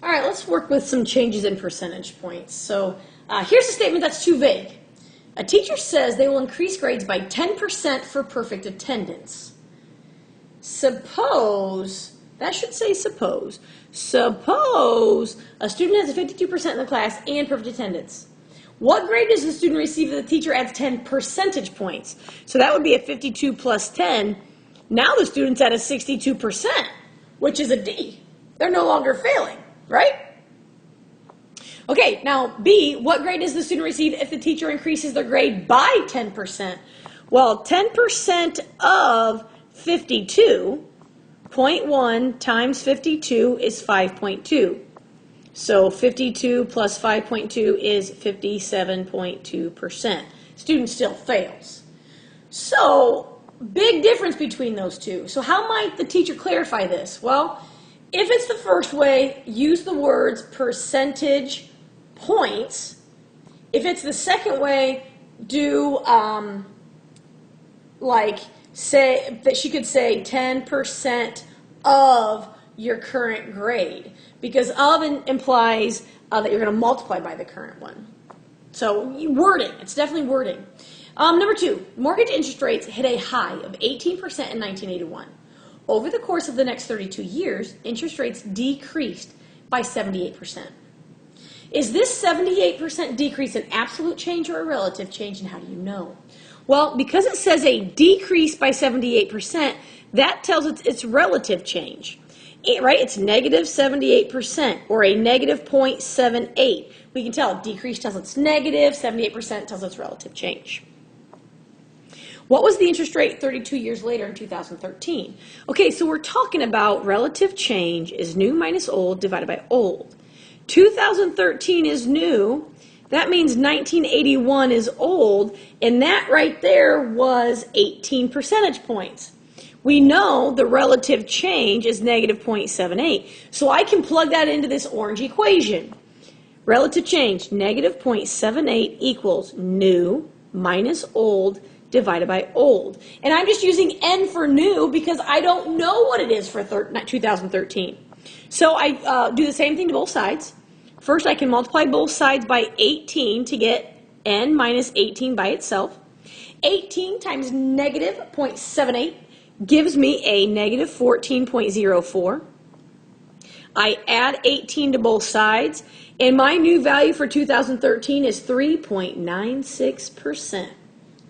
All right, let's work with some changes in percentage points. So here's a statement that's too vague. A teacher says they will increase grades by 10% for perfect attendance. Suppose, that should say suppose a student has a 52% in the class and perfect attendance. What grade does the student receive if the teacher adds 10 percentage points? So that would be a 52 plus 10. Now the student's at a 62%, which is a D. They're no longer failing, right? Okay, now B, what grade does the student receive if the teacher increases their grade by 10%? Well, 10% of 52, 0.1 times 52 is 5.2. So 52 plus 5.2 is 57.2%. Student still fails. So, big difference between those two. So how might the teacher clarify this? Well, if it's the first way, use the words percentage points. If it's the second way, do say that she could say 10% of your current grade, because of implies that you're going to multiply by the current one. So wording, it's definitely wording. Number 2, mortgage interest rates hit a high of 18% in 1981. Over the course of the next 32 years, interest rates decreased by 78%. Is this 78% decrease an absolute change or a relative change, and how do you know? Well, because it says a decrease by 78%, that tells us it's relative change, right? It's negative 78% or a negative 0.78. We can tell decrease tells us it's negative, 78% tells us relative change. What was the interest rate 32 years later in 2013? Okay, so we're talking about relative change is new minus old divided by old. 2013 is new. That means 1981 is old, and that right there was 18 percentage points. We know the relative change is negative 0.78, so I can plug that into this orange equation. Relative change, negative 0.78 equals new minus old divided by old. And I'm just using N for new because I don't know what it is for 2013. So I do the same thing to both sides. First, I can multiply both sides by 18 to get N minus 18 by itself. 18 times negative 0.78 gives me a negative 14.04. I add 18 to both sides, and my new value for 2013 is 3.96%.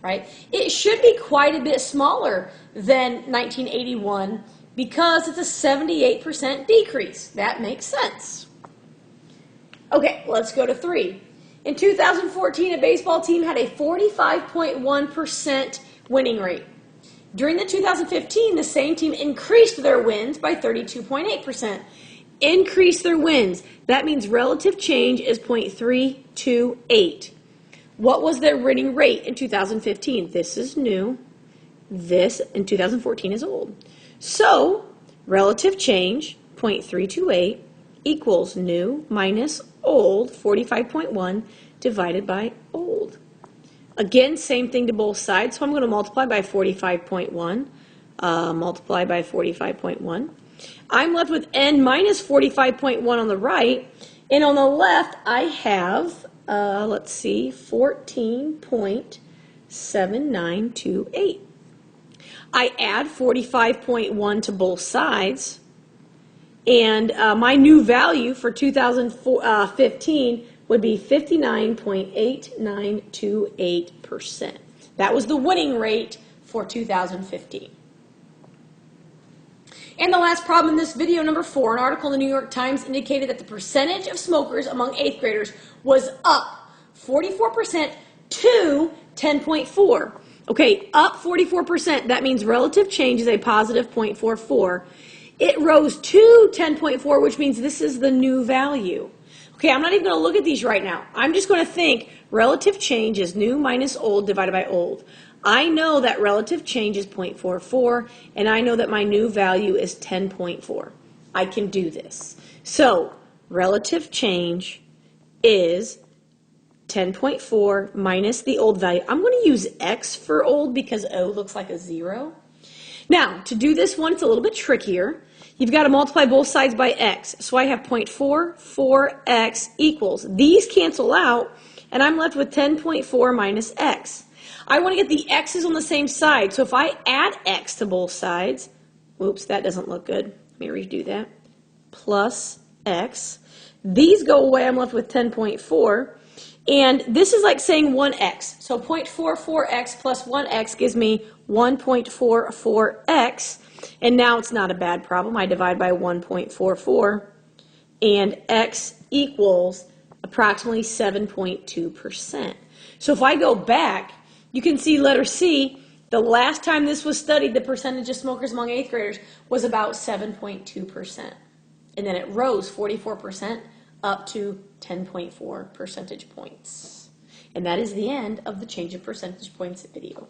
Right? It should be quite a bit smaller than 1981 because it's a 78% decrease. That makes sense. Okay, let's go to 3. In 2014, a baseball team had a 45.1% winning rate. During the 2015, the same team increased their wins by 32.8%. Increased their wins. That means relative change is 0.328. What was their winning rate in 2015? This is new. This in 2014 is old. So, relative change, 0.328, equals new minus old, 45.1, divided by old. Again, same thing to both sides, so I'm going to multiply by 45.1, multiply by 45.1. I'm left with N minus 45.1 on the right, and on the left I have, let's see, 14.7928. I add 45.1 to both sides, and my new value for 2015 would be 59.8928%. That was the winning rate for 2015. And the last problem in this video, number 4, an article in the New York Times indicated that the percentage of smokers among 8th graders was up 44% to 10.4. Okay, up 44%, that means relative change is a positive 0.44. It rose to 10.4, which means this is the new value. Okay, I'm not even going to look at these right now. I'm just going to think relative change is new minus old divided by old. I know that relative change is 0.44, and I know that my new value is 10.4. I can do this. So, relative change is 10.4 minus the old value. I'm going to use X for old because O looks like a 0. Now, to do this one, it's a little bit trickier. you've got to multiply both sides by x. So I have 0.44x equals. These cancel out, and I'm left with 10.4 minus x. I want to get the x's on the same side. So if I add x to both sides, whoops, that doesn't look good. Let me redo that. Plus x. These go away. I'm left with 10.4. And this is like saying 1x. So 0.44x plus 1x gives me 1.44x. And now it's not a bad problem. I divide by 1.44. And x equals approximately 7.2%. So if I go back, you can see letter C, the last time this was studied, the percentage of smokers among 8th graders was about 7.2%. And then it rose 44% up to 10.4 percentage points. And that is the end of the change of percentage points video.